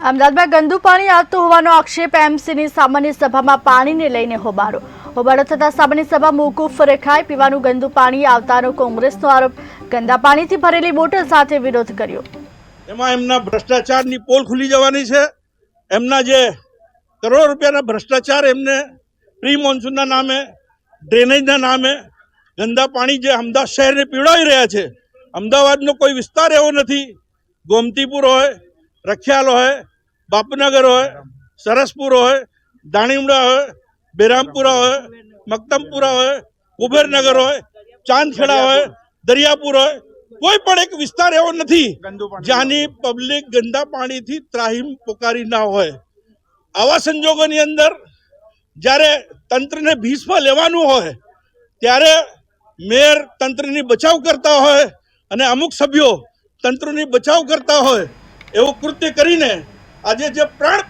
અમદાવાદમાં ગંદુ પાણી આવતું હોવાનો આક્ષેપ એમસીની સામાન્ય સભામાં પાણીને લઈને હોબાળો થતા સામાન્ય સભા મોકૂફ રખાઈ। પીવાનું ગંદુ પાણી આવતાનો કોંગ્રેસનો આરોપ। ગંદા પાણીથી ભરેલી બોટલ સાથે વિરોધ કર્યો। એમાં એમના ભ્રષ્ટાચારની પોલ ખુલી જવાની છે। એમના જે કરોડો રૂપિયાના ભ્રષ્ટાચાર એમને પ્રી મોન્સૂનના નામે, ડ્રેનેજના નામે ગંદા પાણી જે અમદાવાદ શહેરને પીવડાવી રહ્યા છે। અમદાવાદનો કોઈ વિસ્તાર એવો નથી, ગોમતીપુર હોય, રખિયાલ હોય, બાપનગર હોય, સરસપુર હોય, દાણીમડા હોય, બેરામપુરા હોય, મક્તમપુરા હોય, કુબેરનગર હોય, ચાંદખેડા હોય, દરિયાપુર હોય, કોઈ પણ એક વિસ્તાર એવો નથી જ્યાંની પબ્લિક ગંદા પાણીથી ત્રાહિમ પોકારી ના હોય। આવા સંજોગોની અંદર જ્યારે તંત્રને ભીસમાં લેવાનું હોય ત્યારે મેયર તંત્રની બચાવ કરતા હોય અને અમુક સભ્યો તંત્રની બચાવ કરતા હોય એવું કૃત્ય કરીને આજે જે પ્રાણ